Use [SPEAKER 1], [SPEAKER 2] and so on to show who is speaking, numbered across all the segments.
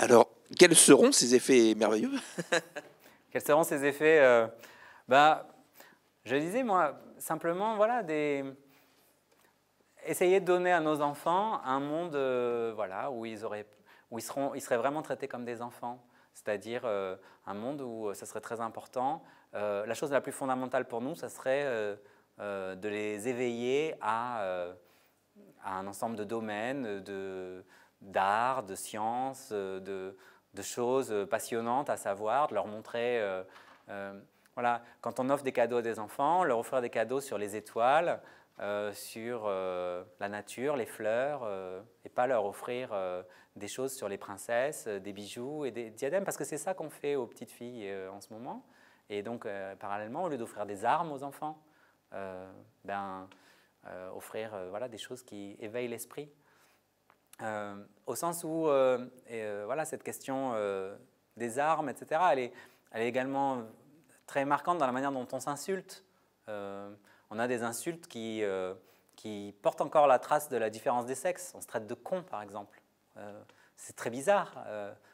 [SPEAKER 1] Alors, quels seront ces effets merveilleux?
[SPEAKER 2] Quels seront ces effets je disais, moi, simplement, voilà, essayer de donner à nos enfants un monde voilà, où ils seraient vraiment traités comme des enfants. C'est-à-dire un monde où ça serait très important. La chose la plus fondamentale pour nous, ça serait de les éveiller à un ensemble de domaines, d'art, de sciences, de choses passionnantes à savoir, de leur montrer... voilà, quand on offre des cadeaux à des enfants, leur offrir des cadeaux sur les étoiles, sur la nature, les fleurs, et pas leur offrir des choses sur les princesses, des bijoux et des diadèmes, parce que c'est ça qu'on fait aux petites filles en ce moment. Et donc, parallèlement, au lieu d'offrir des armes aux enfants, offrir voilà, des choses qui éveillent l'esprit. Au sens où voilà, cette question des armes, etc., elle est également très marquante dans la manière dont on s'insulte. On a des insultes qui portent encore la trace de la différence des sexes. On se traite de con, par exemple. C'est très bizarre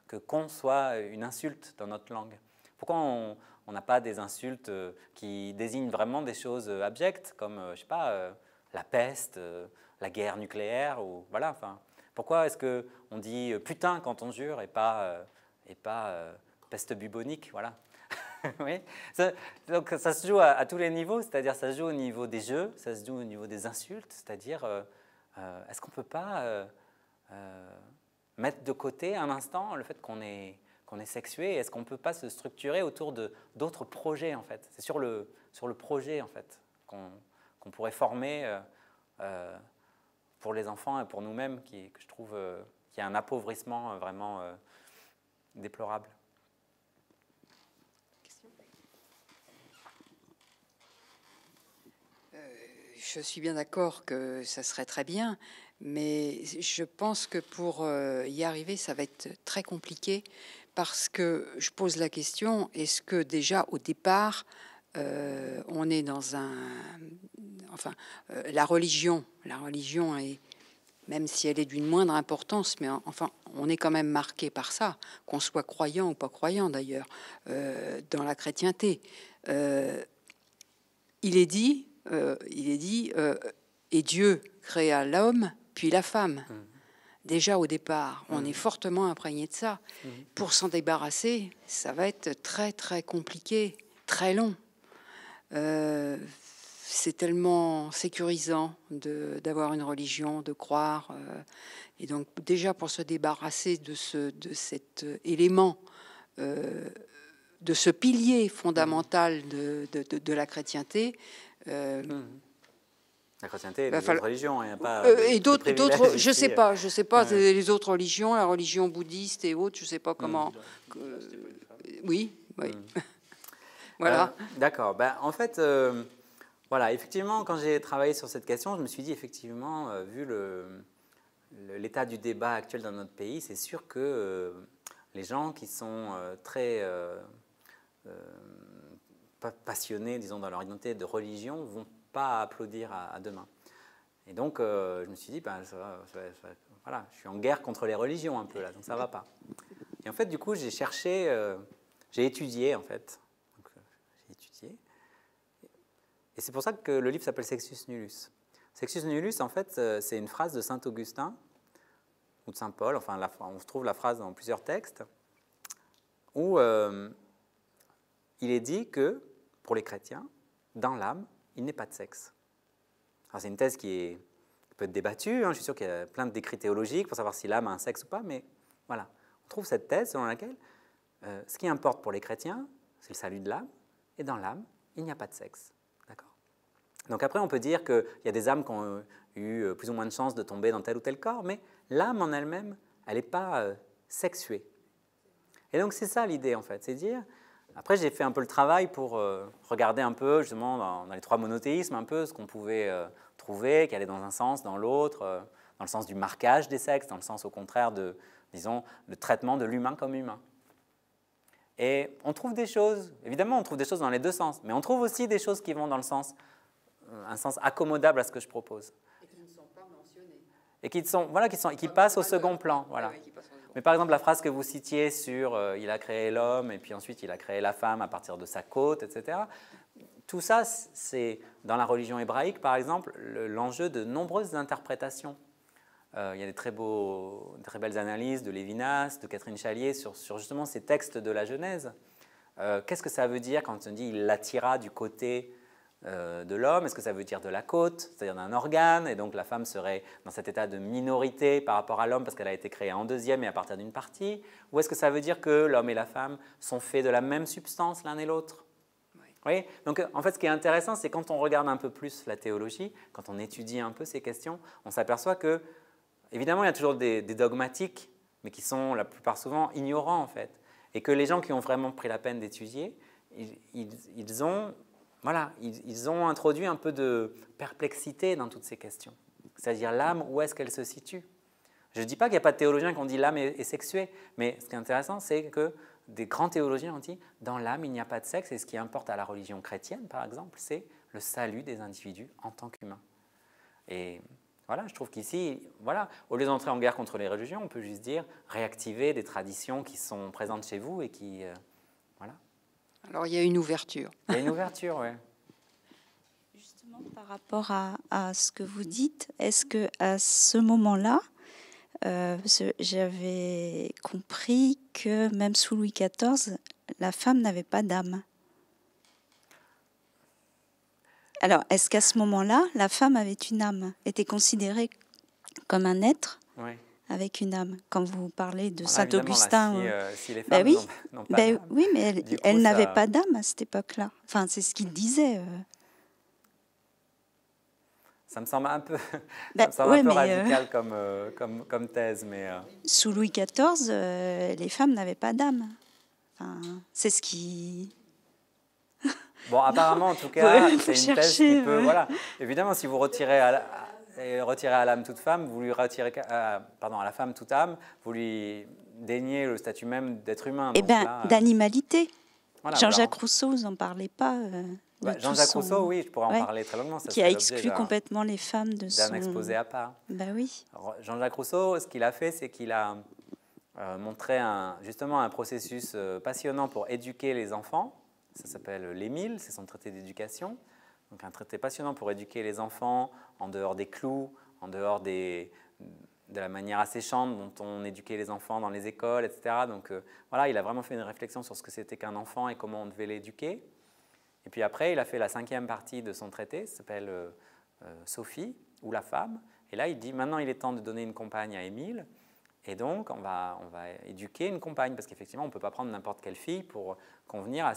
[SPEAKER 2] que con soit une insulte dans notre langue. Pourquoi on n'a pas des insultes qui désignent vraiment des choses abjectes, comme, je ne sais pas, la peste, la guerre nucléaire, ou voilà, enfin... Pourquoi est-ce qu'on dit putain quand on jure et pas peste bubonique, voilà. Oui. Donc ça se joue à tous les niveaux, c'est-à-dire ça se joue au niveau des jeux, ça se joue au niveau des insultes, c'est-à-dire est-ce qu'on ne peut pas mettre de côté un instant le fait qu'on est sexué, est-ce qu'on ne peut pas se structurer autour d'autres projets en fait. C'est sur le projet en fait qu'on pourrait former pour les enfants et pour nous-mêmes, que je trouve qu'il y a un appauvrissement vraiment déplorable.
[SPEAKER 3] Question ? Je suis bien d'accord que ça serait très bien, mais je pense que pour y arriver, ça va être très compliqué, parce que je pose la question, est-ce que déjà au départ, on est dans un... Enfin, la religion est, même si elle est d'une moindre importance, mais enfin, on est quand même marqué par ça, qu'on soit croyant ou pas croyant d'ailleurs, dans la chrétienté. Il est dit, et Dieu créa l'homme, puis la femme. Déjà au départ, on est fortement imprégné de ça. Pour s'en débarrasser, ça va être très très compliqué, très long. C'est tellement sécurisant d'avoir une religion, de croire. Et donc déjà pour se débarrasser de cet élément, de ce pilier fondamental de la chrétienté.
[SPEAKER 2] La chrétienté et les autres religions, il n'y a pas
[SPEAKER 3] et d'autres, je sais pas, ouais. Les autres religions, la religion bouddhiste et autres, je sais pas comment. Oui. Voilà.
[SPEAKER 2] D'accord. En fait, voilà, effectivement, quand j'ai travaillé sur cette question, je me suis dit effectivement, vu l'état du débat actuel dans notre pays, c'est sûr que les gens qui sont très passionnés, disons, dans leur identité de religion, vont pas applaudir à demain. Et donc, je me suis dit, voilà, je suis en guerre contre les religions un peu là, donc ça va pas. Et en fait, du coup, j'ai cherché, j'ai étudié en fait. J'ai étudié. Et c'est pour ça que le livre s'appelle Sextus Nullus. Sextus Nullus, en fait, c'est une phrase de saint Augustin ou de saint Paul. Enfin, on trouve la phrase dans plusieurs textes où il est dit que pour les chrétiens, dans l'âme, il n'est pas de sexe. Alors, c'est une thèse qui peut être débattue. Je suis sûr qu'il y a plein d'écrits théologiques pour savoir si l'âme a un sexe ou pas, mais voilà. On trouve cette thèse selon laquelle ce qui importe pour les chrétiens, c'est le salut de l'âme, et dans l'âme, il n'y a pas de sexe. D'accord ? Donc après, on peut dire qu'il y a des âmes qui ont eu plus ou moins de chances de tomber dans tel ou tel corps, mais l'âme en elle-même, elle n'est pas sexuée. Et donc c'est ça l'idée, en fait, c'est dire... Après, j'ai fait un peu le travail pour regarder un peu, justement, dans les trois monothéismes, un peu ce qu'on pouvait trouver, qui allait dans un sens, dans l'autre, dans le sens du marquage des sexes, dans le sens, au contraire, de, disons, le traitement de l'humain comme humain. Et on trouve des choses, évidemment, on trouve des choses dans les deux sens, mais on trouve aussi des choses qui vont dans le sens, un sens accommodable à ce que je propose.
[SPEAKER 3] Et qui ne sont pas mentionnées.
[SPEAKER 2] Et qui passent au second plan, voilà. Mais par exemple, la phrase que vous citiez sur il a créé l'homme et puis ensuite il a créé la femme à partir de sa côte, etc. Tout ça, c'est dans la religion hébraïque, par exemple, l'enjeu de nombreuses interprétations. Il y a des très belles analyses de Lévinas, de Catherine Chalier sur justement ces textes de la Genèse. Qu'est-ce que ça veut dire quand on dit il l'attira du côté de l'homme? Est-ce que ça veut dire de la côte, c'est-à-dire d'un organe, et donc la femme serait dans cet état de minorité par rapport à l'homme parce qu'elle a été créée en deuxième et à partir d'une partie? Ou est-ce que ça veut dire que l'homme et la femme sont faits de la même substance l'un et l'autre? Oui. Donc en fait, ce qui est intéressant, c'est quand on regarde un peu plus la théologie, quand on étudie un peu ces questions, on s'aperçoit que, évidemment, il y a toujours des dogmatiques, mais qui sont la plupart souvent ignorants en fait. Et que les gens qui ont vraiment pris la peine d'étudier, ils ont introduit un peu de perplexité dans toutes ces questions. C'est-à-dire l'âme, où est-ce qu'elle se situe? Je ne dis pas qu'il n'y a pas de théologiens qui ont dit l'âme est sexuée, mais ce qui est intéressant, c'est que des grands théologiens ont dit dans l'âme, il n'y a pas de sexe, et ce qui importe à la religion chrétienne, par exemple, c'est le salut des individus en tant qu'humains. Et voilà, je trouve qu'ici, voilà, au lieu d'entrer en guerre contre les religions, on peut juste dire réactiver des traditions qui sont présentes chez vous et qui... voilà.
[SPEAKER 3] Alors, il y a une ouverture.
[SPEAKER 2] Il y a une ouverture, oui.
[SPEAKER 4] Justement, par rapport à ce que vous dites, est-ce qu'à ce moment-là, j'avais compris que même sous Louis XIV, la femme n'avait pas d'âme. Alors, est-ce qu'à ce moment-là, la femme avait une âme, était considérée comme un être avec une âme? Quand vous parlez de Saint-Augustin...
[SPEAKER 2] si les femmes n'ont pas d'âme...
[SPEAKER 4] Oui, mais elle n'avait pas d'âme à cette époque-là. Enfin, c'est ce qu'il disait.
[SPEAKER 2] Ça me semble un peu, radical comme thèse. Mais
[SPEAKER 4] sous Louis XIV, les femmes n'avaient pas d'âme. Enfin, c'est ce qui...
[SPEAKER 2] Bon, apparemment, en tout cas, c'est une thèse qui peut... Voilà. Évidemment, si vous retirez à l'âme toute femme, vous lui retirez... à la femme toute âme, vous lui déniez le statut même d'être humain.
[SPEAKER 4] Eh bien, d'animalité. Voilà, Jean-Jacques Rousseau, vous n'en parlez pas
[SPEAKER 2] Jean-Jacques Rousseau, oui, je pourrais en parler très longuement. Ça
[SPEAKER 4] qui a exclu complètement les femmes de son...
[SPEAKER 2] d'un exposé à part.
[SPEAKER 4] Ben oui.
[SPEAKER 2] Jean-Jacques Rousseau, ce qu'il a fait, c'est qu'il a montré justement un processus passionnant pour éduquer les enfants. Ça s'appelle l'Émile, c'est son traité d'éducation. Donc un traité passionnant pour éduquer les enfants en dehors des clous, en dehors de la manière asséchante dont on éduquait les enfants dans les écoles, etc. Donc voilà, il a vraiment fait une réflexion sur ce que c'était qu'un enfant et comment on devait l'éduquer. Et puis après, il a fait la 5e partie de son traité, ça s'appelle Sophie, ou la femme. Et là, il dit, maintenant, il est temps de donner une compagne à Émile. Et donc, on va éduquer une compagne, parce qu'effectivement, on ne peut pas prendre n'importe quelle fille pour convenir à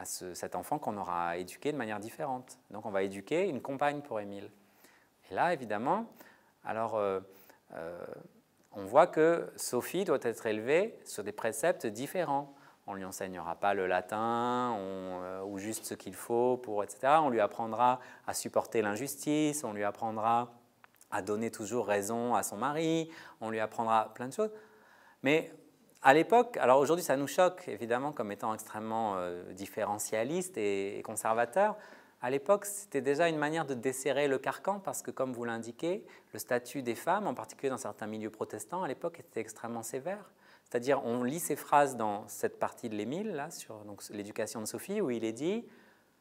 [SPEAKER 2] cet enfant qu'on aura éduqué de manière différente. Donc, on va éduquer une compagne pour Émile. Et là, évidemment, alors, on voit que Sophie doit être élevée sur des préceptes différents. On ne lui enseignera pas le latin ou juste ce qu'il faut, etc. On lui apprendra à supporter l'injustice, on lui apprendra à donner toujours raison à son mari, on lui apprendra plein de choses. Mais à l'époque, alors aujourd'hui ça nous choque évidemment comme étant extrêmement différentialiste et conservateur. À l'époque, c'était déjà une manière de desserrer le carcan parce que, comme vous l'indiquez, le statut des femmes, en particulier dans certains milieux protestants, à l'époque était extrêmement sévère. C'est-à-dire, on lit ces phrases dans cette partie de l'Émile, là, sur l'éducation de Sophie, où il est dit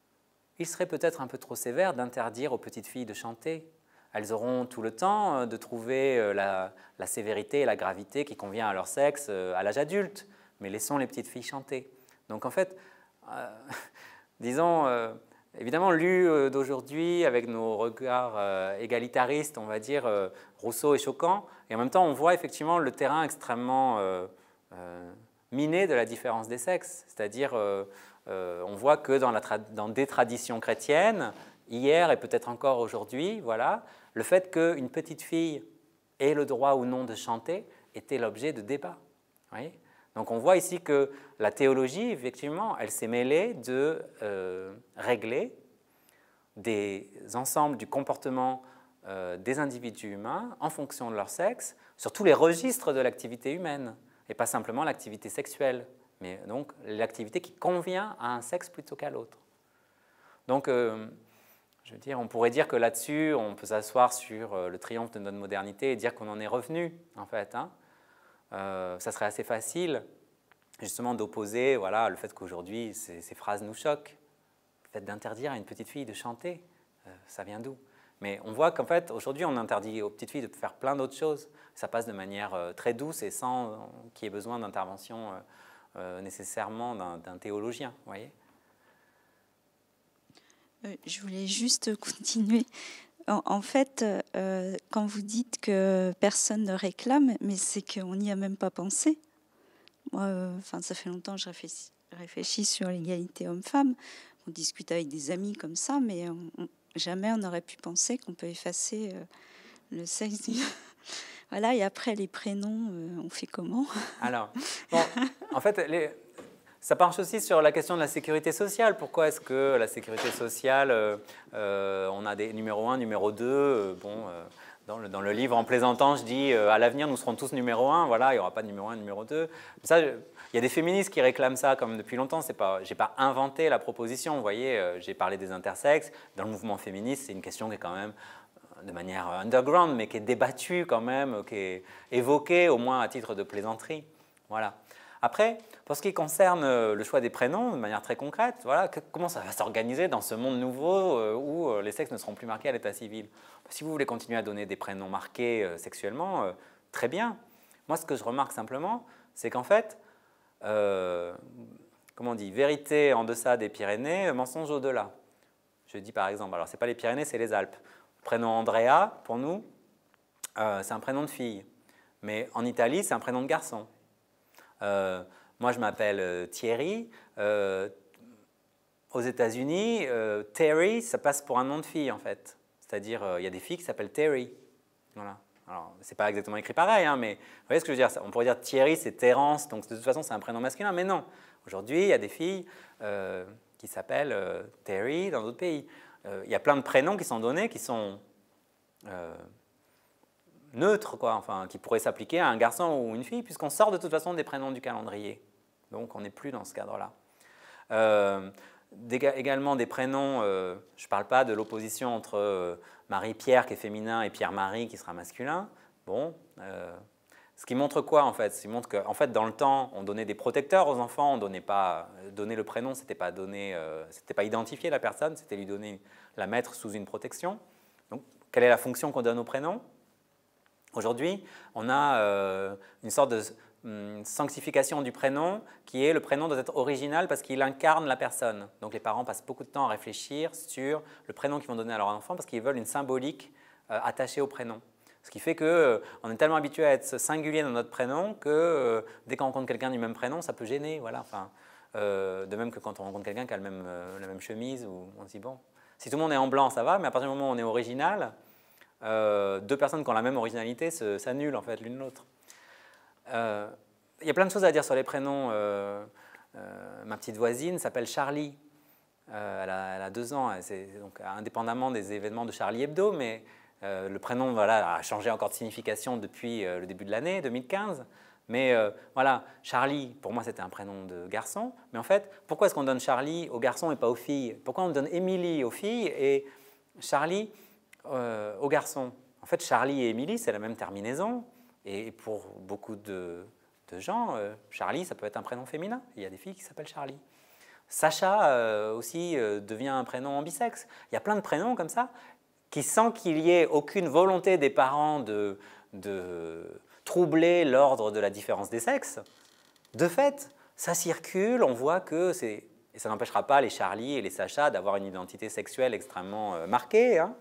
[SPEAKER 2] « Il serait peut-être un peu trop sévère d'interdire aux petites filles de chanter. Elles auront tout le temps de trouver la sévérité et la gravité qui convient à leur sexe à l'âge adulte, mais laissons les petites filles chanter. » Donc en fait, disons, évidemment, lu d'aujourd'hui avec nos regards égalitaristes, on va dire, Rousseau est choquant, et en même temps, on voit effectivement le terrain extrêmement miné de la différence des sexes. C'est-à-dire, on voit que dans des traditions chrétiennes, hier et peut-être encore aujourd'hui, voilà, le fait qu'une petite fille ait le droit ou non de chanter était l'objet de débats. Oui. Donc on voit ici que la théologie, effectivement, elle s'est mêlée de régler des ensembles du comportement des individus humains en fonction de leur sexe, sur tous les registres de l'activité humaine, et pas simplement l'activité sexuelle, mais donc l'activité qui convient à un sexe plutôt qu'à l'autre. Donc, je veux dire, on pourrait dire que là-dessus, on peut s'asseoir sur le triomphe de notre modernité et dire qu'on en est revenu, en fait. Hein. ça serait assez facile justement d'opposer voilà, le fait qu'aujourd'hui ces phrases nous choquent. Le fait d'interdire à une petite fille de chanter, ça vient d'où? Mais on voit qu'en fait, aujourd'hui, on interdit aux petites filles de faire plein d'autres choses. Ça passe de manière très douce et sans qu'il y ait besoin d'intervention nécessairement d'un théologien, vous voyez.
[SPEAKER 4] Je voulais juste continuer. En fait, quand vous dites que personne ne réclame, mais c'est qu'on n'y a même pas pensé. Moi, ça fait longtemps que je réfléchis sur l'égalité homme-femme. On discute avec des amis comme ça, mais jamais on n'aurait pu penser qu'on peut effacer le sexe. Voilà, et après les prénoms, on fait comment?
[SPEAKER 2] Alors, bon, en fait, ça penche aussi sur la question de la sécurité sociale. Pourquoi est-ce que la sécurité sociale, on a des numéro 1, numéro 2 dans le livre, en plaisantant, je dis à l'avenir, nous serons tous numéro 1. Voilà, il n'y aura pas de numéro 1, numéro 2. Ça, il y a des féministes qui réclament ça comme depuis longtemps. Je n'ai pas inventé la proposition. Vous voyez, j'ai parlé des intersexes. Dans le mouvement féministe, c'est une question qui est quand même de manière underground, mais qui est débattue quand même, qui est évoquée au moins à titre de plaisanterie. Voilà. Après, pour ce qui concerne le choix des prénoms, de manière très concrète, voilà, comment ça va s'organiser dans ce monde nouveau où les sexes ne seront plus marqués à l'état civil? Si vous voulez continuer à donner des prénoms marqués sexuellement, très bien. Moi, ce que je remarque simplement, c'est qu'en fait, comment on dit, vérité en deçà des Pyrénées, mensonge au-delà. Je dis par exemple, alors ce n'est pas les Pyrénées, c'est les Alpes. Le prénom Andrea, pour nous, c'est un prénom de fille. Mais en Italie, c'est un prénom de garçon. Moi, je m'appelle Thierry. Aux États-Unis, Terry, ça passe pour un nom de fille, en fait. C'est-à-dire, il y a des filles qui s'appellent Terry. Voilà. Alors, c'est pas exactement écrit pareil, hein, mais vous voyez ce que je veux dire? On pourrait dire Thierry, c'est Terence, donc de toute façon, c'est un prénom masculin. Mais non. Aujourd'hui, il y a des filles qui s'appellent Terry dans d'autres pays. Il y a plein de prénoms qui sont donnés, qui sont neutres, quoi, enfin, qui pourraient s'appliquer à un garçon ou une fille, puisqu'on sort de toute façon des prénoms du calendrier. Donc, on n'est plus dans ce cadre-là. Également des prénoms, je ne parle pas de l'opposition entre Marie-Pierre qui est féminin et Pierre-Marie qui sera masculin. Bon, ce qui montre quoi en fait? Ce qui montre qu'en fait, dans le temps, on donnait des protecteurs aux enfants, on donnait pas donner le prénom, c'était pas identifier la personne, c'était lui donner la mettre sous une protection. Donc, quelle est la fonction qu'on donne au prénom? Aujourd'hui, on a une sorte de sanctification du prénom qui est le prénom doit être original parce qu'il incarne la personne. Donc les parents passent beaucoup de temps à réfléchir sur le prénom qu'ils vont donner à leur enfant parce qu'ils veulent une symbolique attachée au prénom. Ce qui fait qu'on est tellement habitué à être singulier dans notre prénom que dès qu'on rencontre quelqu'un du même prénom, ça peut gêner. Voilà. Enfin, de même que quand on rencontre quelqu'un qui a la même chemise, où on se dit bon, si tout le monde est en blanc, ça va, mais à partir du moment où on est original, deux personnes qui ont la même originalité s'annulent en fait l'une l'autre. Il y a plein de choses à dire sur les prénoms. Ma petite voisine s'appelle Charlie. Elle a 2 ans, donc indépendamment des événements de Charlie Hebdo, mais le prénom voilà, a changé encore de signification depuis le début de l'année 2015. Mais voilà, Charlie, pour moi, c'était un prénom de garçon. Mais en fait, pourquoi est-ce qu'on donne Charlie aux garçons et pas aux filles? Pourquoi on donne Émilie aux filles et Charlie aux garçons? En fait, Charlie et Émilie, c'est la même terminaison. Et pour beaucoup de gens, Charlie, ça peut être un prénom féminin. Il y a des filles qui s'appellent Charlie. Sacha aussi devient un prénom ambisexe. Il y a plein de prénoms comme ça qui, sans qu'il y ait aucune volonté des parents de troubler l'ordre de la différence des sexes, de fait, ça circule, on voit que c'est... Et ça n'empêchera pas les Charlie et les Sacha d'avoir une identité sexuelle extrêmement marquée. Hein.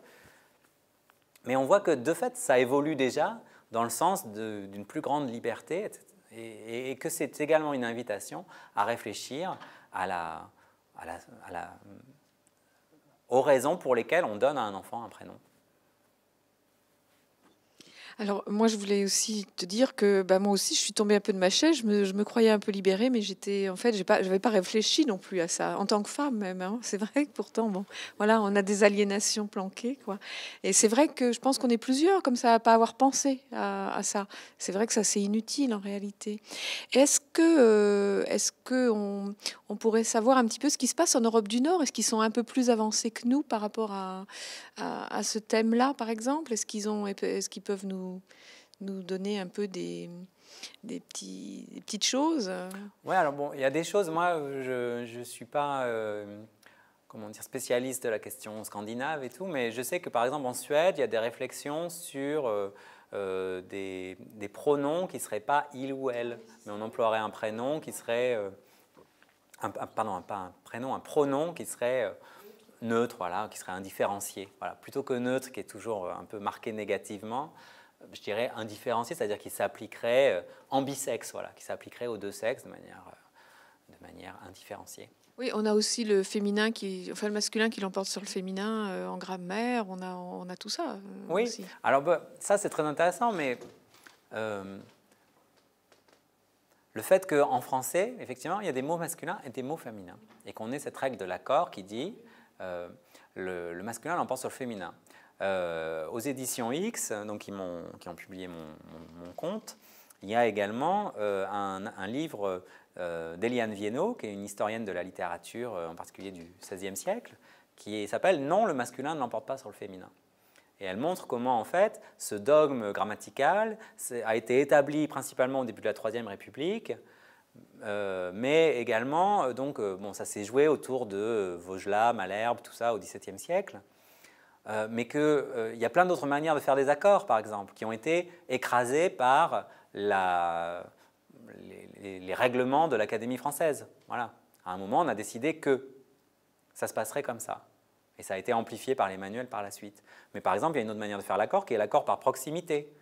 [SPEAKER 2] Mais on voit que, de fait, ça évolue déjà dans le sens d'une plus grande liberté et que c'est également une invitation à réfléchir aux raisons pour lesquelles on donne à un enfant un prénom.
[SPEAKER 5] Alors, moi, je voulais aussi te dire que moi aussi, je suis tombée un peu de ma chaise. Je me croyais un peu libérée, mais en fait, je n'avais pas réfléchi non plus à ça, en tant que femme même. Hein. C'est vrai que pourtant, bon, voilà, on a des aliénations planquées, quoi. Et c'est vrai que je pense qu'on est plusieurs comme ça à pas avoir pensé à ça. C'est vrai que ça, c'est inutile en réalité. Est-ce que on pourrait savoir un petit peu ce qui se passe en Europe du Nord? Est-ce qu'ils sont un peu plus avancés que nous par rapport à ce thème-là, par exemple? Est-ce qu'ils peuvent nous donner un peu des petites choses.
[SPEAKER 2] Oui, alors bon, il y a des choses, moi, je ne suis pas comment dire, spécialiste de la question scandinave et tout, mais je sais que par exemple en Suède, il y a des réflexions sur des pronoms qui ne seraient pas il ou elle, mais on emploierait un prénom qui serait, pardon, pas un prénom, un pronom qui serait neutre, voilà, qui serait indifférencié. Voilà. Plutôt que neutre, qui est toujours un peu marqué négativement, je dirais indifférencié, c'est-à-dire qu'il s'appliquerait ambisexe, voilà, qui s'appliquerait aux deux sexes de manière indifférenciée.
[SPEAKER 5] Oui, on a aussi le féminin le masculin qui l'emporte sur le féminin en grammaire. On a tout ça.
[SPEAKER 2] Oui.
[SPEAKER 5] Aussi.
[SPEAKER 2] Alors ça c'est très intéressant, mais le fait qu'en français, effectivement, il y a des mots masculins et des mots féminins, et qu'on ait cette règle de l'accord qui dit le masculin l'emporte sur le féminin. Aux éditions X, donc qui ont publié mon conte, il y a également un livre d'Eliane Viennot, qui est une historienne de la littérature, en particulier du XVIe siècle, qui s'appelle « Non, le masculin ne l'emporte pas sur le féminin ». Et elle montre comment, en fait, ce dogme grammatical a été établi principalement au début de la Troisième République, mais également, bon, ça s'est joué autour de Vaugelas, Malherbe, tout ça, au XVIIe siècle, mais qu'il y a plein d'autres manières de faire des accords, par exemple, qui ont été écrasées par les règlements de l'Académie française. Voilà. À un moment, on a décidé que ça se passerait comme ça. Et ça a été amplifié par les manuels par la suite. Mais par exemple, il y a une autre manière de faire l'accord qui est l'accord par proximité.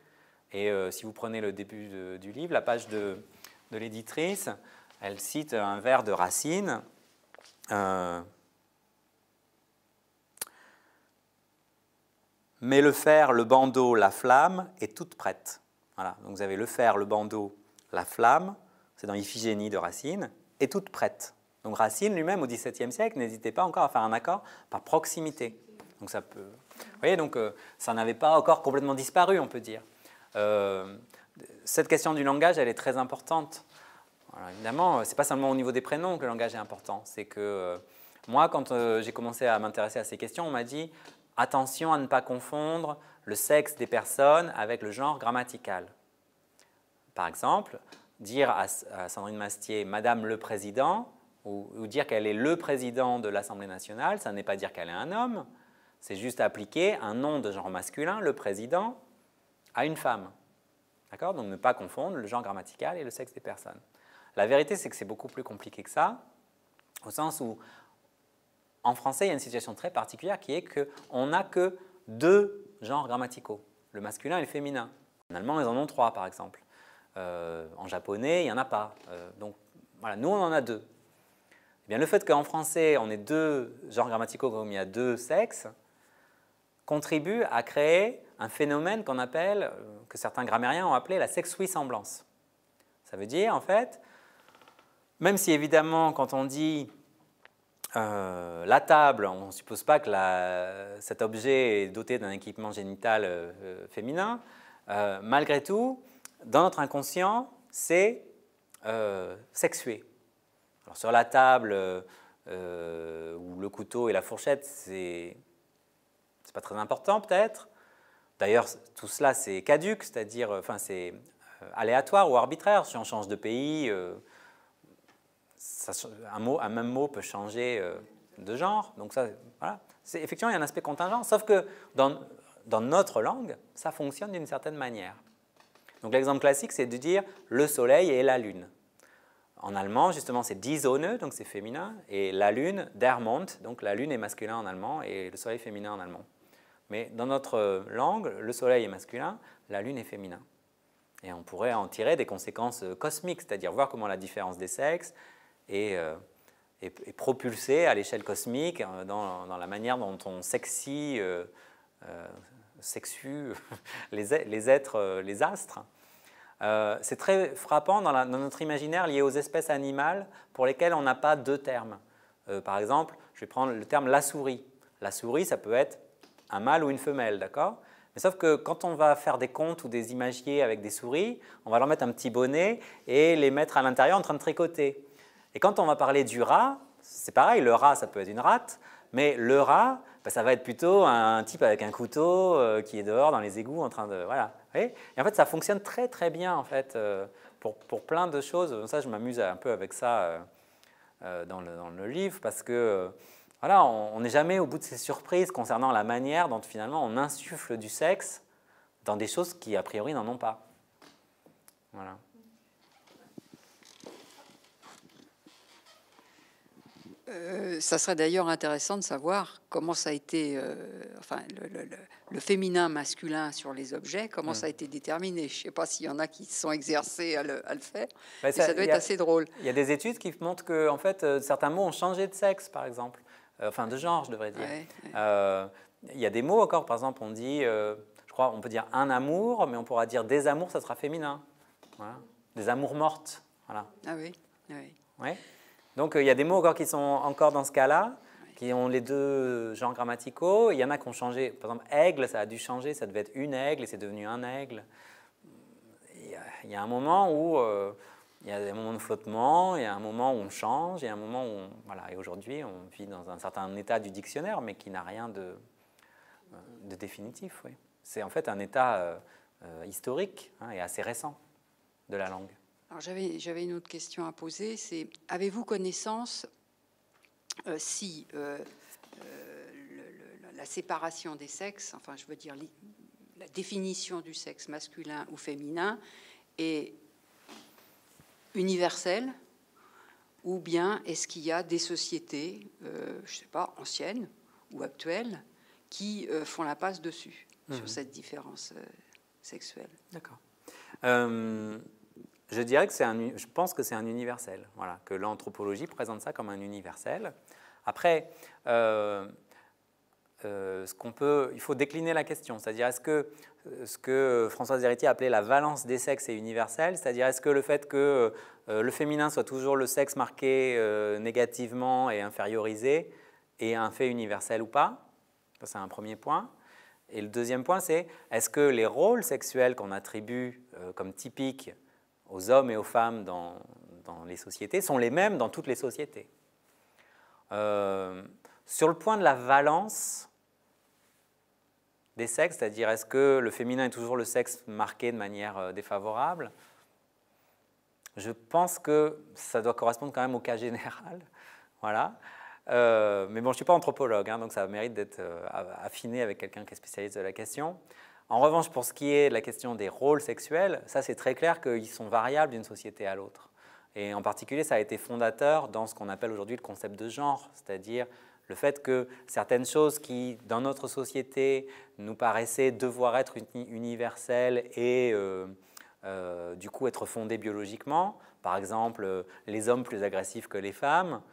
[SPEAKER 2] Et si vous prenez le début du livre, la page de l'éditrice, elle cite un vers de Racine. Mais le fer, le bandeau, la flamme est toute prête. Voilà. Donc vous avez le fer, le bandeau, la flamme, c'est dans Iphigénie de Racine, est toute prête. Donc Racine lui-même au XVIIe siècle n'hésitait pas encore à faire un accord par proximité. Donc ça peut, vous voyez, donc ça n'avait pas encore complètement disparu, on peut dire. Cette question du langage, elle est très importante. Alors, évidemment, c'est pas seulement au niveau des prénoms que le langage est important. C'est que moi, quand j'ai commencé à m'intéresser à ces questions, on m'a dit attention à ne pas confondre le sexe des personnes avec le genre grammatical. Par exemple, dire à Sandrine Mastier « Madame le Président » ou dire qu'elle est le président de l'Assemblée nationale, ça n'est pas dire qu'elle est un homme, c'est juste appliquer un nom de genre masculin, le président, à une femme. D'accord ? Donc ne pas confondre le genre grammatical et le sexe des personnes. La vérité, c'est que c'est beaucoup plus compliqué que ça, au sens où, en français, il y a une situation très particulière qui est qu'on n'a que deux genres grammaticaux, le masculin et le féminin. En allemand, ils en ont trois, par exemple. En japonais, il n'y en a pas. Donc, voilà, nous, on en a deux. Eh bien, le fait qu'en français, on ait deux genres grammaticaux comme il y a deux sexes, contribue à créer un phénomène qu'on appelle, que certains grammairiens ont appelé la sexuissemblance. Ça veut dire, en fait, même si évidemment, quand on dit la table, on ne suppose pas que cet objet est doté d'un équipement génital féminin, malgré tout, dans notre inconscient, c'est sexué. Alors, sur la table, où le couteau et la fourchette, c'est pas très important peut-être. D'ailleurs, tout cela, c'est caduc, c'est-à-dire, enfin, c'est aléatoire ou arbitraire. Si on change de pays, un même mot peut changer de genre. Donc ça, voilà. Effectivement, il y a un aspect contingent, sauf que dans notre langue, ça fonctionne d'une certaine manière. Donc l'exemple classique, c'est de dire le soleil et la lune. En allemand, justement, c'est die Sonne, donc c'est féminin, et la lune, der Mond, donc la lune est masculin en allemand et le soleil féminin en allemand. Mais dans notre langue, le soleil est masculin, la lune est féminin. Et on pourrait en tirer des conséquences cosmiques, c'est-à-dire voir comment la différence des sexes est propulsée à l'échelle cosmique dans la manière dont on sexue les êtres, les astres. C'est très frappant dans notre imaginaire lié aux espèces animales pour lesquelles on n'a pas deux termes. Par exemple, je vais prendre le terme la souris. La souris, ça peut être un mâle ou une femelle, d'accord ? Mais sauf que quand on va faire des contes ou des imagiers avec des souris, on va leur mettre un petit bonnet et les mettre à l'intérieur en train de tricoter. Et quand on va parler du rat, c'est pareil, le rat, ça peut être une rate, mais le rat, ça va être plutôt un type avec un couteau qui est dehors dans les égouts en train de... Voilà. voyez, et en fait, ça fonctionne très très bien en fait, pour plein de choses. Ça, je m'amuse un peu avec ça dans le livre, parce que voilà, on n'est jamais au bout de ces surprises concernant la manière dont finalement on insuffle du sexe dans des choses qui a priori n'en ont pas. Voilà.
[SPEAKER 3] Ça serait d'ailleurs intéressant de savoir comment ça a été, enfin, le féminin masculin sur les objets, comment ça a été déterminé. Je ne sais pas s'il y en a qui se sont exercés à le faire, mais ça doit être assez drôle.
[SPEAKER 2] Il y a des études qui montrent que en fait, certains mots ont changé de sexe, par exemple. Enfin, de genre, je devrais dire. Il y a des mots encore, par exemple, on dit, je crois, on peut dire un amour, mais on pourra dire des amours, ça sera féminin. Voilà. Des amours mortes. Voilà.
[SPEAKER 3] Ah oui, oui.
[SPEAKER 2] Ouais. Donc, il y a des mots encore qui sont encore dans ce cas-là, qui ont les deux genres grammaticaux. Il y en a qui ont changé. Par exemple, aigle, ça a dû changer, ça devait être une aigle et c'est devenu un aigle. Il y a un moment où il y a des moments de flottement, il y a un moment où on change, il y a un moment où voilà. Et aujourd'hui, on vit dans un certain état du dictionnaire, mais qui n'a rien de définitif. Oui. C'est en fait un état historique et assez récent de la langue.
[SPEAKER 3] Alors j'avais une autre question à poser, c'est avez-vous connaissance si la séparation des sexes, enfin je veux dire la définition du sexe masculin ou féminin est universelle, ou bien est-ce qu'il y a des sociétés, je ne sais pas, anciennes ou actuelles, qui font la passe dessus sur cette différence sexuelle?
[SPEAKER 2] D'accord. Je dirais que je pense que c'est un universel, voilà, que l'anthropologie présente ça comme un universel. Après, il faut décliner la question, c'est-à-dire est-ce que ce que Françoise Héritier appelait la valence des sexes est universelle, c'est-à-dire est-ce que le fait que le féminin soit toujours le sexe marqué négativement et infériorisé est un fait universel ou pas? Ça, c'est un premier point. Et le deuxième point, c'est est-ce que les rôles sexuels qu'on attribue comme typiques aux hommes et aux femmes dans les sociétés sont les mêmes dans toutes les sociétés? Sur le point de la valence des sexes, c'est-à-dire est-ce que le féminin est toujours le sexe marqué de manière défavorable, je pense que ça doit correspondre quand même au cas général. Voilà. Mais bon, je ne suis pas anthropologue, donc ça mérite d'être affiné avec quelqu'un qui est spécialiste de la question. En revanche, pour ce qui est de la question des rôles sexuels, ça c'est très clair qu'ils sont variables d'une société à l'autre. Et en particulier, ça a été fondateur dans ce qu'on appelle aujourd'hui le concept de genre, c'est-à-dire le fait que certaines choses qui, dans notre société, nous paraissaient devoir être universelles et du coup être fondées biologiquement, par exemple les hommes plus agressifs que les femmes,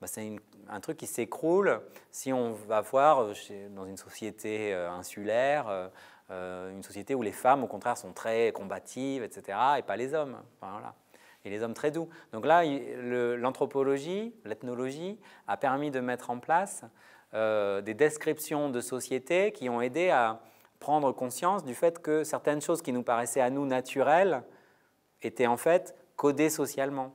[SPEAKER 2] c'est un truc qui s'écroule si on va voir dans une société insulaire, une société où les femmes, au contraire, sont très combatives, etc., et pas les hommes. Enfin, voilà. Et les hommes très doux. Donc là, l'anthropologie, l'ethnologie a permis de mettre en place des descriptions de sociétés qui ont aidé à prendre conscience du fait que certaines choses qui nous paraissaient à nous naturelles étaient en fait codées socialement.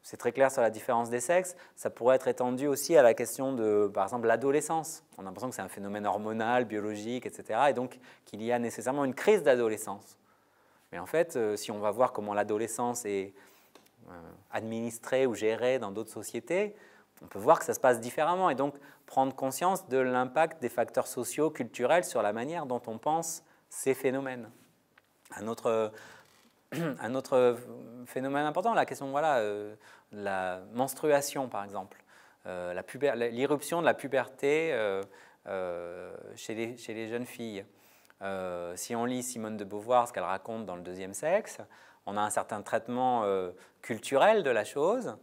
[SPEAKER 2] C'est très clair sur la différence des sexes. Ça pourrait être étendu aussi à la question de, par exemple, l'adolescence. On a l'impression que c'est un phénomène hormonal, biologique, etc. Et donc qu'il y a nécessairement une crise d'adolescence. Mais en fait, si on va voir comment l'adolescence est administrée ou gérée dans d'autres sociétés, on peut voir que ça se passe différemment. Et donc prendre conscience de l'impact des facteurs sociaux, culturels sur la manière dont on pense ces phénomènes. Un autre phénomène important, la question la menstruation, par exemple, l'irruption de la puberté chez les jeunes filles. Si on lit Simone de Beauvoir, ce qu'elle raconte dans Le Deuxième Sexe, on a un certain traitement culturel de la chose,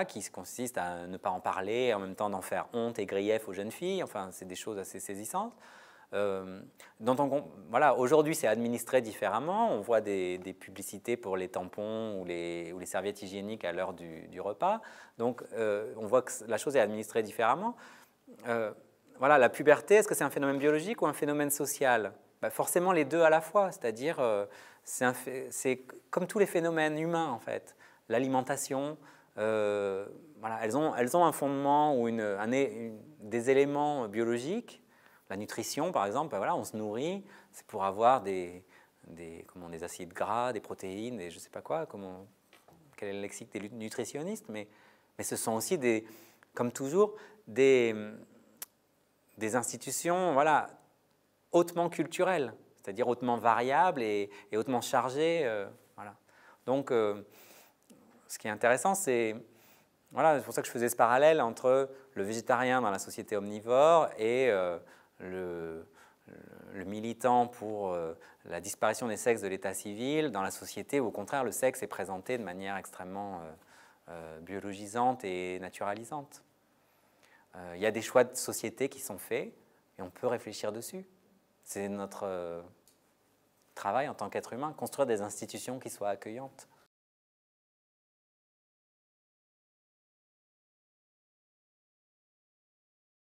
[SPEAKER 2] qui consiste à ne pas en parler, et en même temps d'en faire honte et grief aux jeunes filles. Enfin, c'est des choses assez saisissantes. Aujourd'hui, c'est administré différemment. On voit des publicités pour les tampons ou les serviettes hygiéniques à l'heure du repas. Donc, on voit que la chose est administrée différemment. La puberté, est-ce que c'est un phénomène biologique ou un phénomène social? Forcément, les deux à la fois. C'est-à-dire, c'est comme tous les phénomènes humains, en fait. L'alimentation, elles ont un fondement ou des éléments biologiques. La nutrition, par exemple, ben voilà, on se nourrit, c'est pour avoir des acides gras, des protéines, et je ne sais pas quoi, quel est le lexique des nutritionnistes, mais ce sont aussi, comme toujours, des institutions voilà, hautement culturelles, c'est-à-dire hautement variables et hautement chargées. Voilà. Donc, ce qui est intéressant, c'est pour ça que je faisais ce parallèle entre le végétarien dans la société omnivore et le militant pour la disparition des sexes de l'état civil dans la société où, au contraire, le sexe est présenté de manière extrêmement biologisante et naturalisante. Il y a des choix de société qui sont faits et on peut réfléchir dessus. C'est notre travail en tant qu'être humain, construire des institutions qui soient accueillantes.